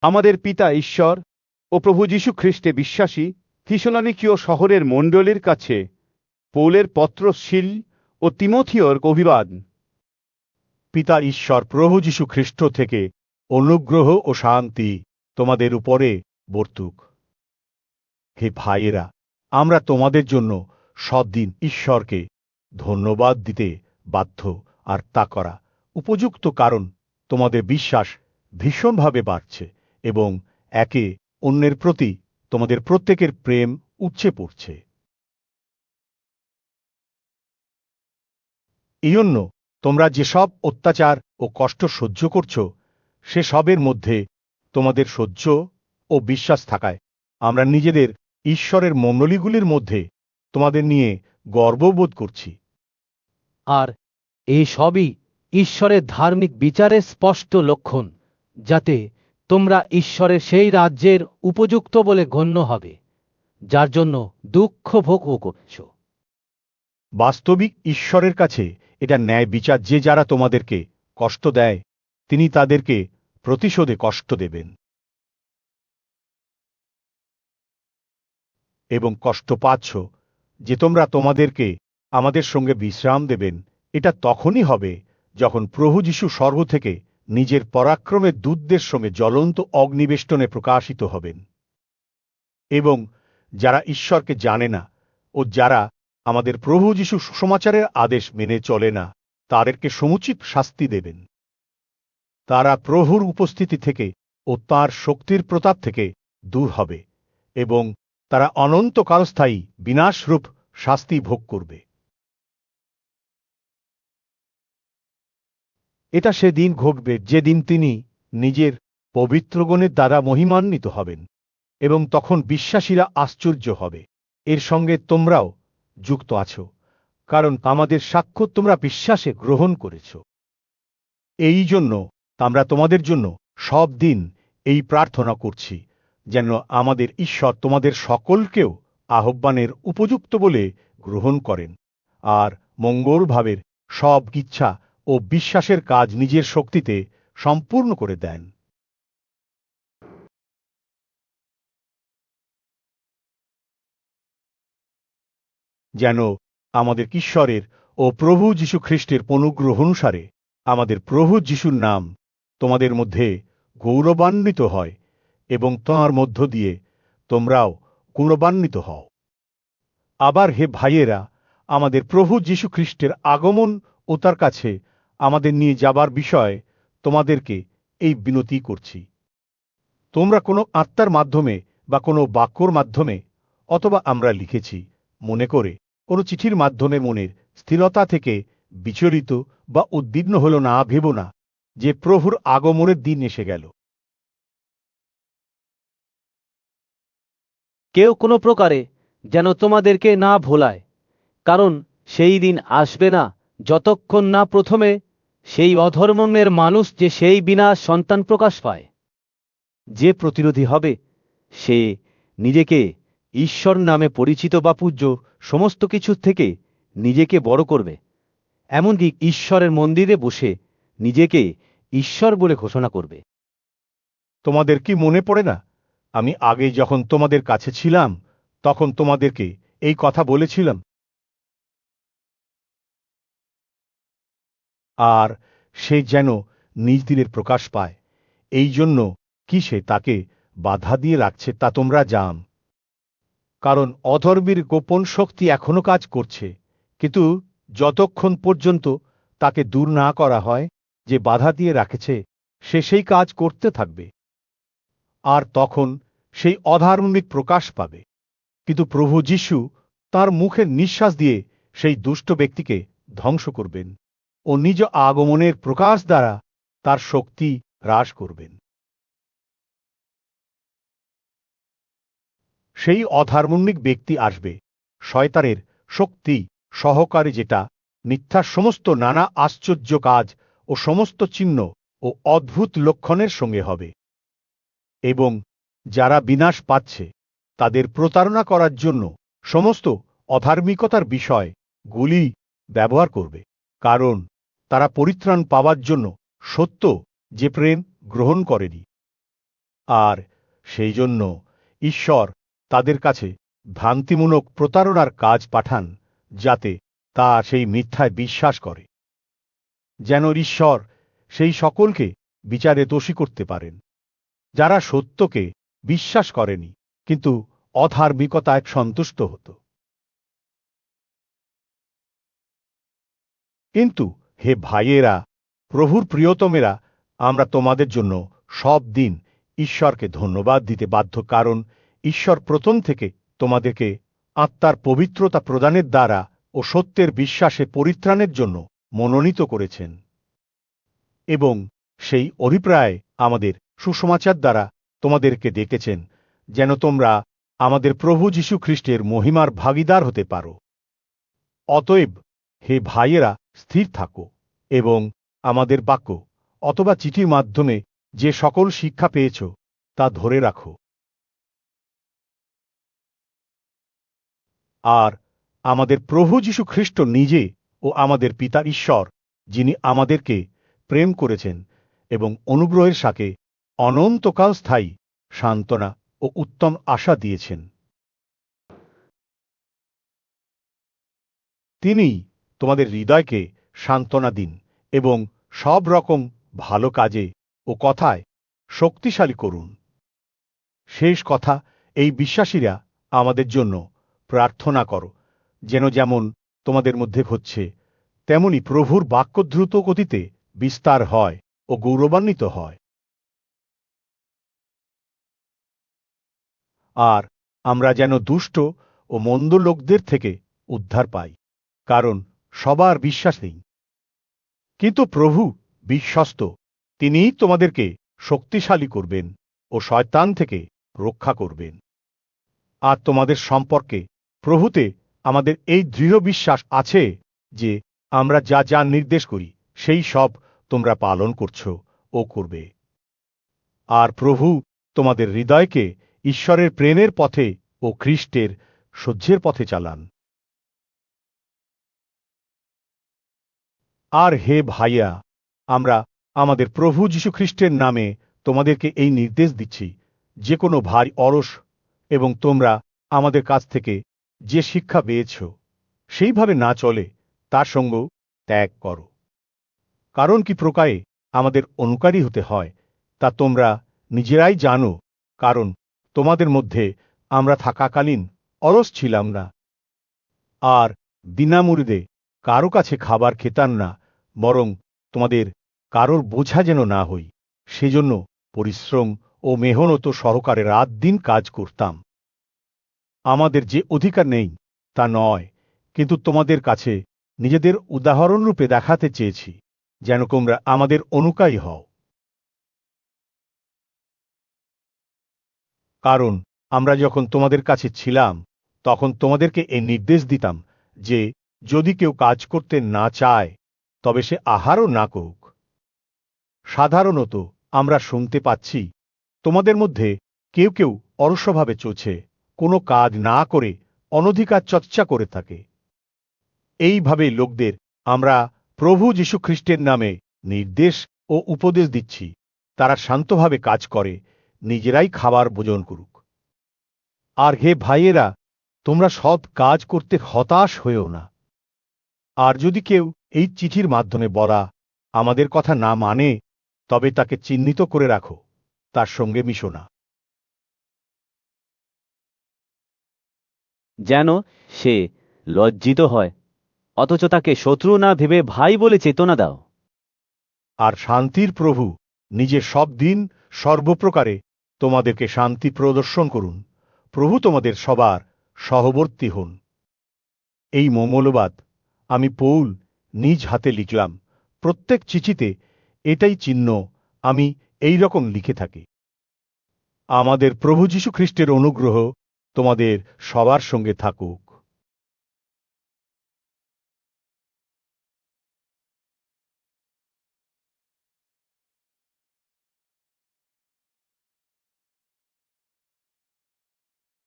আমাদের পিতা ঈশ্বর ও প্রভু যীশু খ্রিস্টে বিশ্বাসী থিসলনিকীয় শহরের মণ্ডলীর কাছে পৌলের পত্র সিল ও তিমথিওর অভিবাদ। পিতা ঈশ্বর প্রভু যীশু খ্রিস্ট থেকে অনুগ্রহ ও শান্তি তোমাদের উপরে বর্তুক। হে ভাইয়েরা, আমরা তোমাদের জন্য সদ্দিন ঈশ্বরকে ধন্যবাদ দিতে বাধ্য, আর তা করা উপযুক্ত, কারণ তোমাদের বিশ্বাস ভীষণভাবে বাড়ছে এবং একে অন্যের প্রতি তোমাদের প্রত্যেকের প্রেম উপচে পড়ছে। এই জন্য তোমরা যেসব অত্যাচার ও কষ্ট সহ্য করছ, সে সবের মধ্যে তোমাদের সহ্য ও বিশ্বাস থাকায় আমরা নিজেদের ঈশ্বরের মণ্ডলীগুলির মধ্যে তোমাদের নিয়ে গর্ববোধ করছি। আর এই সবই ঈশ্বরের ধার্মিক বিচারের স্পষ্ট লক্ষণ, যাতে তোমরা ঈশ্বরের সেই রাজ্যের উপযুক্ত বলে গণ্য হবে, যার জন্য দুঃখ ভোগ করছ। বাস্তবিক ঈশ্বরের কাছে এটা ন্যায় বিচার যে যারা তোমাদেরকে কষ্ট দেয়, তিনি তাদেরকে প্রতিশোধে কষ্ট দেবেন এবং কষ্ট পাচ্ছ যে তোমরা তোমাদেরকে আমাদের সঙ্গে বিশ্রাম দেবেন, এটা তখনই হবে যখন প্রভু যীশু স্বর্গ থেকে নিজের পরাক্রমের দূতদের সঙ্গে জ্বলন্ত অগ্নিবেষ্টনে প্রকাশিত হবেন। এবং যারা ঈশ্বরকে জানে না ও যারা আমাদের প্রভু যীশু সুসমাচারের আদেশ মেনে চলে না, তাদেরকে সমুচিত শাস্তি দেবেন। তারা প্রভুর উপস্থিতি থেকে ও তাঁর শক্তির প্রতাপ থেকে দূর হবে এবং তারা অনন্তকালস্থায়ী বিনাশরূপ শাস্তি ভোগ করবে। এটা সেদিন ঘটবে যেদিন তিনি নিজের পবিত্রগণের দ্বারা মহিমান্বিত হবেন, এবং তখন বিশ্বাসীরা আশ্চর্য হবে। এর সঙ্গে তোমরাও যুক্ত আছো, কারণ আমাদের সাক্ষ্য তোমরা বিশ্বাসে গ্রহণ করেছ। এই জন্য আমরা তোমাদের জন্য সব দিন এই প্রার্থনা করছি, যেন আমাদের ঈশ্বর তোমাদের সকলকেও আহ্বানের উপযুক্ত বলে গ্রহণ করেন, আর মঙ্গলভাবের সব ইচ্ছা ও বিশ্বাসের কাজ নিজের শক্তিতে সম্পূর্ণ করে দেন। যেন আমাদের ঈশ্বরের ও প্রভু যীশু খ্রিস্টের অনুগ্রহ অনুসারে আমাদের প্রভু যীশুর নাম তোমাদের মধ্যে গৌরবান্বিত হয় এবং তাঁর মধ্য দিয়ে তোমরাও গৌরবান্বিত হও। আবার হে ভাইয়েরা, আমাদের প্রভু যীশু খ্রিস্টের আগমন ও তার কাছে আমাদের নিয়ে যাবার বিষয়ে তোমাদেরকে এই বিনতি করছি। তোমরা কোনো আত্মার মাধ্যমে বা কোনো বাক্যর মাধ্যমে, অথবা আমরা লিখেছি মনে করে কোনো চিঠির মাধ্যমে মনের স্থিরতা থেকে বিচলিত বা উদ্বিগ্ন হল না ভেবো না যে প্রভুর আগমনের দিন এসে গেল। কেউ কোনো প্রকারে যেন তোমাদেরকে না ভোলায়, কারণ সেই দিন আসবে না যতক্ষণ না প্রথমে সেই অধর্মের মানুষ যে সেই বিনাশ সন্তান প্রকাশ পায়। যে প্রতিরোধী হবে সে নিজেকে ঈশ্বর নামে পরিচিত বা পূজ্য সমস্ত কিছু থেকে নিজেকে বড় করবে, এমনকি ঈশ্বরের মন্দিরে বসে নিজেকে ঈশ্বর বলে ঘোষণা করবে। তোমাদের কি মনে পড়ে না, আমি আগে যখন তোমাদের কাছে ছিলাম তখন তোমাদেরকে এই কথা বলেছিলাম? আর সে যেন নিজ দিনের প্রকাশ পায়, এই জন্য কি সে তাকে বাধা দিয়ে রাখছে তা তোমরা জান। কারণ অধর্মীর গোপন শক্তি এখনো কাজ করছে, কিন্তু যতক্ষণ পর্যন্ত তাকে দূর না করা হয় যে বাধা দিয়ে রাখেছে, সে সেই কাজ করতে থাকবে। আর তখন সেই অধার্মিক প্রকাশ পাবে, কিন্তু প্রভু যীশু তাঁর মুখের নিঃশ্বাস দিয়ে সেই দুষ্ট ব্যক্তিকে ধ্বংস করবেন ও নিজ আগমনের প্রকাশ দ্বারা তার শক্তি হ্রাস করবেন। সেই অধার্মিক ব্যক্তি আসবে শয়তানের শক্তি সহকারে, যেটা মিথ্যার সমস্ত নানা আশ্চর্য কাজ ও সমস্ত চিহ্ন ও অদ্ভুত লক্ষণের সঙ্গে হবে, এবং যারা বিনাশ পাচ্ছে তাদের প্রতারণা করার জন্য সমস্ত অধার্মিকতার বিষয় গুলি ব্যবহার করবে, কারণ তারা পরিত্রাণ পাওয়ার জন্য সত্য যে প্রেম গ্রহণ করেনি। আর সেই জন্য ঈশ্বর তাদের কাছে ভ্রান্তিমূলক প্রতারণার কাজ পাঠান, যাতে তা সেই মিথ্যায় বিশ্বাস করে, যেন ঈশ্বর সেই সকলকে বিচারে দোষী করতে পারেন, যারা সত্যকে বিশ্বাস করেনি কিন্তু অধার্মিকতায় সন্তুষ্ট হতো। কিন্তু হে ভাইয়েরা, প্রভুর প্রিয়তমেরা, আমরা তোমাদের জন্য সব দিন ঈশ্বরকে ধন্যবাদ দিতে বাধ্য, কারণ ঈশ্বর প্রথম থেকে তোমাদেরকে আত্মার পবিত্রতা প্রদানের দ্বারা ও সত্যের বিশ্বাসে পরিত্রাণের জন্য মনোনীত করেছেন, এবং সেই অভিপ্রায় আমাদের সুসমাচার দ্বারা তোমাদেরকে ডেকেছেন, যেন তোমরা আমাদের প্রভু যীশু খ্রিস্টের মহিমার ভাগীদার হতে পারো। অতএব হে ভাইয়েরা, স্থির থাকো এবং আমাদের বাক্য অথবা চিঠির মাধ্যমে যে সকল শিক্ষা পেয়েছ তা ধরে রাখো। আর আমাদের প্রভু যীশু খ্রিস্ট নিজে ও আমাদের পিতা ঈশ্বর, যিনি আমাদেরকে প্রেম করেছেন এবং অনুগ্রহের সাথে অনন্তকাল স্থায়ী সান্ত্বনা ও উত্তম আশা দিয়েছেন, তিনি তোমাদের হৃদয়কে সান্ত্বনা দিন এবং সব রকম ভালো কাজে ও কথায় শক্তিশালী করুন। শেষ কথা, এই বিশ্বাসীরা আমাদের জন্য প্রার্থনা করো, যেন যেমন তোমাদের মধ্যে হচ্ছে তেমনি প্রভুর বাক্য দ্রুত গতিতে বিস্তার হয় ও গৌরবান্বিত হয়। আর আমরা যেন দুষ্ট ও মন্দ লোকদের থেকে উদ্ধার পাই, কারণ সবার বিশ্বাস নেই, কিন্তু প্রভু বিশ্বস্ত, তিনিই তোমাদেরকে শক্তিশালী করবেন ও শয়তান থেকে রক্ষা করবেন। আর তোমাদের সম্পর্কে প্রভুতে আমাদের এই দৃঢ় বিশ্বাস আছে যে আমরা যা যা নির্দেশ করি সেই সব তোমরা পালন করছ ও করবে। আর প্রভু তোমাদের হৃদয়কে ঈশ্বরের প্রেমের পথে ও খ্রিস্টের সহ্যের পথে চালান। আর হে ভাইয়া, আমরা আমাদের প্রভু যীশু খ্রিস্টের নামে তোমাদেরকে এই নির্দেশ দিচ্ছি, যে কোনো ভাই অলস এবং তোমরা আমাদের কাছ থেকে যে শিক্ষা পেয়েছ সেইভাবে না চলে তার সঙ্গ ত্যাগ করো। কারণ কি প্রকারে আমাদের অনুকারী হতে হয় তা তোমরা নিজেরাই জানো, কারণ তোমাদের মধ্যে আমরা থাকাকালীন অলস ছিলাম না, আর বিনামূল্যে কারো কাছে খাবার খেতাম না, বরং তোমাদের কারোর বোঝা যেন না হই, সেজন্য পরিশ্রম ও মেহনত সহকারে রাত দিন কাজ করতাম। আমাদের যে অধিকার নেই তা নয়, কিন্তু তোমাদের কাছে নিজেদের উদাহরণরূপে দেখাতে চেয়েছি, যেন তোমরা আমাদের অনুকারী হও। কারণ আমরা যখন তোমাদের কাছে ছিলাম তখন তোমাদেরকে এই নির্দেশ দিতাম যে যদি কেউ কাজ করতে না চায় তবে সে আহারও না করুক। সাধারণত আমরা শুনতে পাচ্ছি তোমাদের মধ্যে কেউ কেউ অলসভাবে চলছে, কোনো কাজ না করে অনধিকার চর্চা করে থাকে। এইভাবে লোকদের আমরা প্রভু যীশু খ্রিস্টের নামে নির্দেশ ও উপদেশ দিচ্ছি, তারা শান্তভাবে কাজ করে নিজেরাই খাবার ভোজন করুক। আর হে ভাইয়েরা, তোমরা সৎ কাজ করতে হতাশ হয়েও না। আর যদি কেউ এই চিঠির মাধ্যমে বলা আমাদের কথা না মানে, তবে তাকে চিহ্নিত করে রাখো, তার সঙ্গে মিশো না, যেন সে লজ্জিত হয়, অথচ তাকে শত্রু না ভেবে ভাই বলে চেতনা দাও। আর শান্তির প্রভু নিজে সব দিন সর্বপ্রকারে তোমাদেরকে শান্তি প্রদর্শন করুন। প্রভু তোমাদের সবার সহবর্তী হন। এই মঙ্গলবাদ আমি পৌল নিজ হাতে লিখলাম। প্রত্যেক চিঠিতে এটাই চিহ্ন আমি এই রকম লিখে থাকি। আমাদের প্রভু যীশু খ্রিস্টের অনুগ্রহ তোমাদের সবার সঙ্গে থাকুক।